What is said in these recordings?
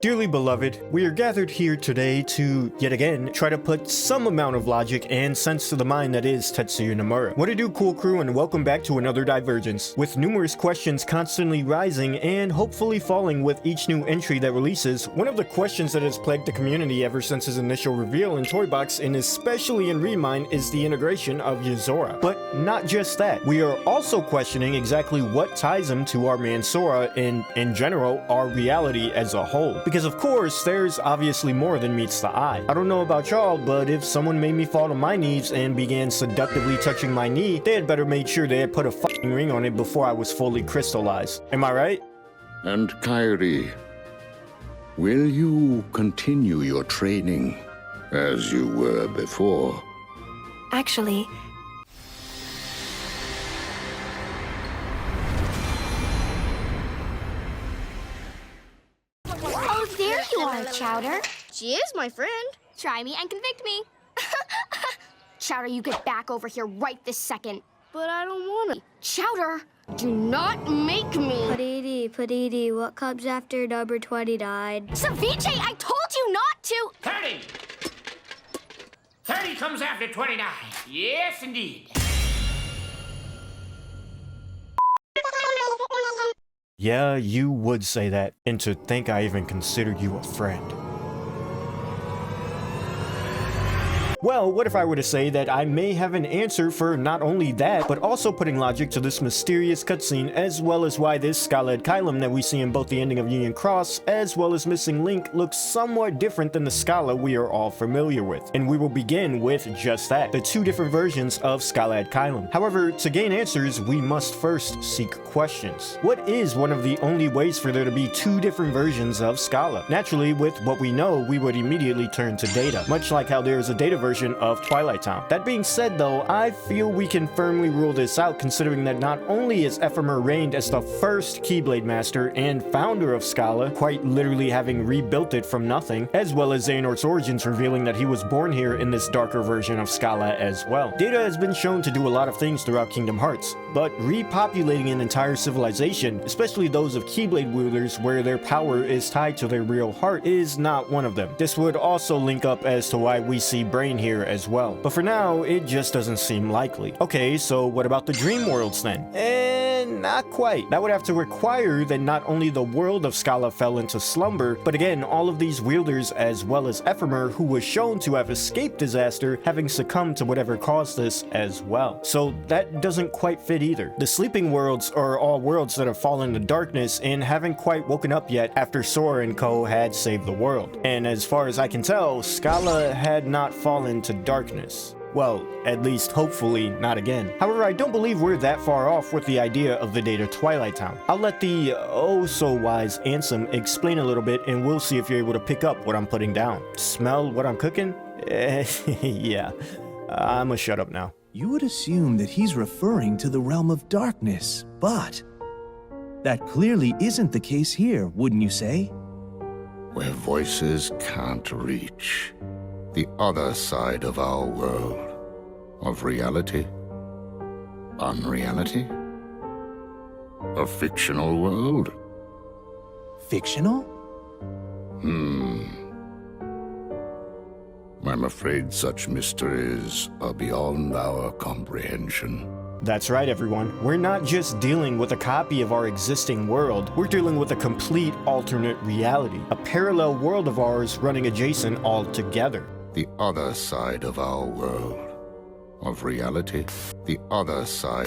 Dearly beloved, we are gathered here today to, yet again, try to put some amount of logic and sense to the mind that is Tetsuya Nomura. What to do, cool crew, and welcome back to another Divergence. With numerous questions constantly rising and hopefully falling with each new entry that releases, one of the questions that has plagued the community ever since his initial reveal in Toy Box, and especially in Remind, is the integration of Yozora. But not just that, we are also questioning exactly what ties him to our man Sora and, in general, our reality as a whole. Because of course, there's obviously more than meets the eye. I don't know about y'all, but if someone made me fall to my knees and began seductively touching my knee, they had better made sure they had put a fucking ring on it before I was fully crystallized. Am I right? And Kairi, will you continue your training as you were before? Actually, Oh, there you are, Chowder. She is my friend. Try me and convict me. Chowder, you get back over here right this second. But I don't want to. Chowder, do not make me. Padidi, what comes after number 29? Ceviche, I told you not to. 30! 30 comes after 29. Yes, indeed. Yeah, you would say that, and to think I even considered you a friend. Well, what if I were to say that I may have an answer for not only that, but also putting logic to this mysterious cutscene, as well as why this Scala Caelum that we see in both the ending of Union Cross, as well as Missing Link, looks somewhat different than the Scala we are all familiar with. And we will begin with just that, the two different versions of Scala Caelum. However, to gain answers, we must first seek questions. What is one of the only ways for there to be two different versions of Scala? Naturally, with what we know, we would immediately turn to data, much like how there is a data version of Twilight Town. That being said though, I feel we can firmly rule this out, considering that not only is Ephemer reigned as the first Keyblade Master and founder of Scala, quite literally having rebuilt it from nothing, as well as Xehanort's origins revealing that he was born here in this darker version of Scala as well. Data has been shown to do a lot of things throughout Kingdom Hearts, but repopulating an entire civilization, especially those of Keyblade wielders where their power is tied to their real heart, is not one of them. This would also link up as to why we see Brain here as well. But for now, it just doesn't seem likely. Okay, so what about the dream worlds then? And not quite. That would have to require that not only the world of Scala fell into slumber, but again, all of these wielders as well as Ephemer, who was shown to have escaped disaster, having succumbed to whatever caused this as well. So that doesn't quite fit either. The sleeping worlds are all worlds that have fallen to darkness and haven't quite woken up yet after Sora and co had saved the world. And as far as I can tell, Scala had not fallen to darkness. Well, at least hopefully not again. However, I don't believe we're that far off with the idea of the data Twilight Town. I'll let the oh-so-wise Ansem explain a little bit, and we'll see if you're able to pick up what I'm putting down. Smell what I'm cooking? Yeah, I'ma shut up now. You would assume that he's referring to the realm of darkness, but that clearly isn't the case here, wouldn't you say? Where voices can't reach. The other side of our world. Of reality. Unreality. A fictional world. Fictional? I'm afraid such mysteries are beyond our comprehension. That's right, everyone. We're not just dealing with a copy of our existing world, we're dealing with a complete alternate reality. A parallel world of ours running adjacent altogether. The other side of our world. Of reality. The other side.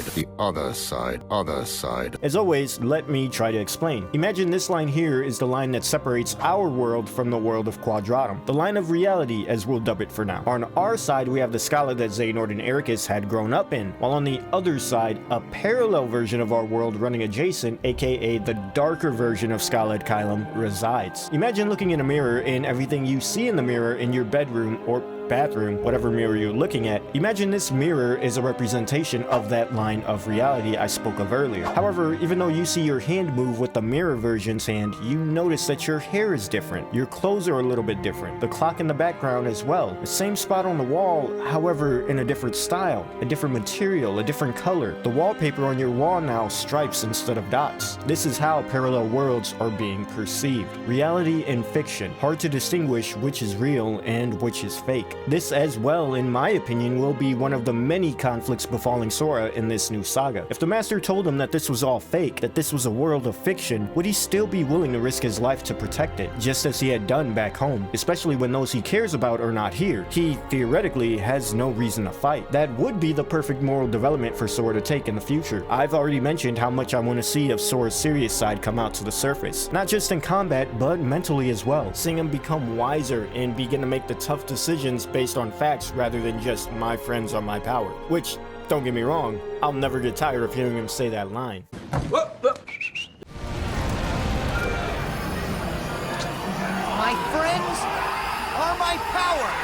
As always, let me try to explain. Imagine this line here is the line that separates our world from the world of Quadratum. The line of reality, as we'll dub it for now. On our side, we have the Scala that Xehanort and Ericus had grown up in, while on the other side, a parallel version of our world running adjacent, aka the darker version of Scala Caelum, resides. Imagine looking in a mirror and everything you see in the mirror in your bedroom, or bathroom, whatever mirror you're looking at, imagine this mirror is a representation of that line of reality I spoke of earlier. However, even though you see your hand move with the mirror version's hand, you notice that your hair is different, your clothes are a little bit different, the clock in the background as well. The same spot on the wall, however, in a different style, a different material, a different color. The wallpaper on your wall now stripes instead of dots. This is how parallel worlds are being perceived. Reality and fiction. Hard to distinguish which is real and which is fake. This as well, in my opinion, will be one of the many conflicts befalling Sora in this new saga. If the master told him that this was all fake, that this was a world of fiction, would he still be willing to risk his life to protect it, just as he had done back home? Especially when those he cares about are not here. He, theoretically, has no reason to fight. That would be the perfect moral development for Sora to take in the future. I've already mentioned how much I want to see of Sora's serious side come out to the surface. Not just in combat, but mentally as well. Seeing him become wiser and begin to make the tough decisions based on facts rather than just my friends are my power. Which, don't get me wrong, I'll never get tired of hearing him say that line. My friends are my power!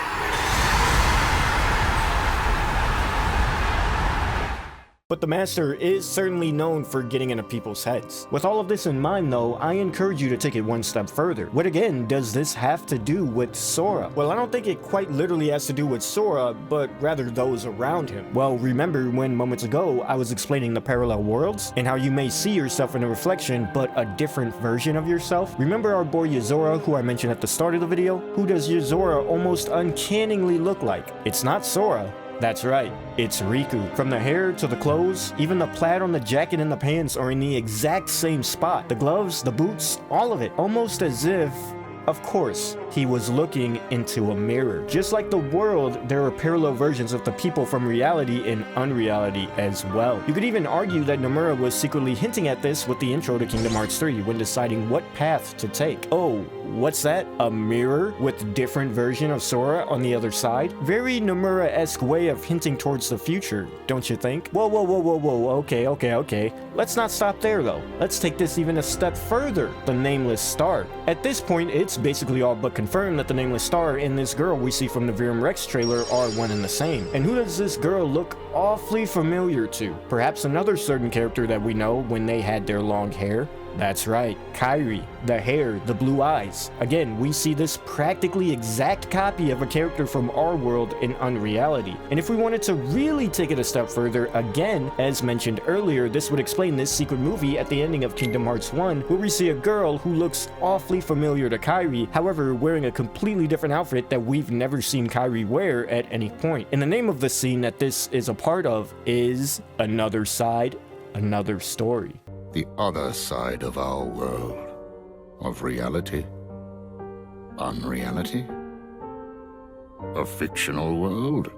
But the master is certainly known for getting into people's heads. With all of this in mind though, I encourage you to take it one step further. What again does this have to do with Sora? Well, I don't think it quite literally has to do with Sora, but rather those around him. Well, remember when moments ago I was explaining the parallel worlds and how you may see yourself in a reflection, but a different version of yourself? Remember our boy Yozora, who I mentioned at the start of the video? Who does Yozora almost uncannily look like? It's not Sora. That's right, it's Riku. From the hair to the clothes, even the plaid on the jacket and the pants are in the exact same spot. The gloves, the boots, all of it. Almost as if, of course, he was looking into a mirror. Just like the world, there are parallel versions of the people from reality and unreality as well. You could even argue that Nomura was secretly hinting at this with the intro to Kingdom Hearts 3 when deciding what path to take. Oh, what's that? A mirror with different version of Sora on the other side? Very Nomura-esque way of hinting towards the future, don't you think? Whoa, okay. Let's not stop there though. Let's take this even a step further. The Nameless Star. At this point, it's basically all but confirmed that the Nameless Star and this girl we see from the Virum Rex trailer are one and the same. And who does this girl look awfully familiar to? Perhaps another certain character that we know when they had their long hair? That's right, Kairi, the hair, the blue eyes. Again, we see this practically exact copy of a character from our world in Unreality. And if we wanted to really take it a step further, again, as mentioned earlier, this would explain this secret movie at the ending of Kingdom Hearts 1, where we see a girl who looks awfully familiar to Kairi, however, wearing a completely different outfit that we've never seen Kairi wear at any point. And the name of the scene that this is a part of is Another Side, Another Story. The other side of our world. Of reality. Unreality. A fictional world.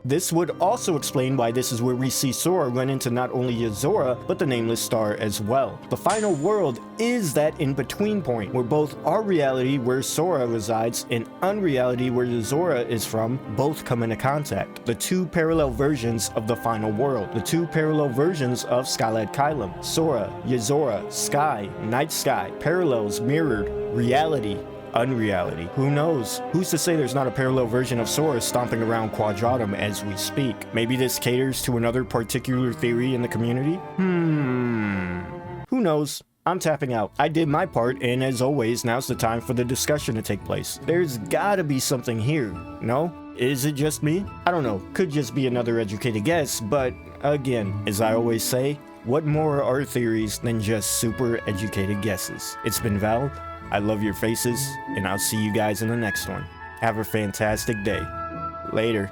This would also explain why this is where we see Sora run into not only Yozora, but the Nameless Star as well. The final world is that in-between point, where both our reality, where Sora resides, and unreality, where Yozora is from, both come into contact. The two parallel versions of the final world. The two parallel versions of Scala at Caelum. Sora, Yozora, Sky, Night Sky, parallels, mirrored, reality, unreality. Who knows? Who's to say there's not a parallel version of Sora stomping around Quadratum as we speak? Maybe this caters to another particular theory in the community? Who knows? I'm tapping out. I did my part, and as always, now's the time for the discussion to take place. There's gotta be something here, no? Is it just me? I don't know. Could just be another educated guess, but again, as I always say, what more are theories than just super educated guesses? It's been Val. I love your faces, and I'll see you guys in the next one. Have a fantastic day. Later.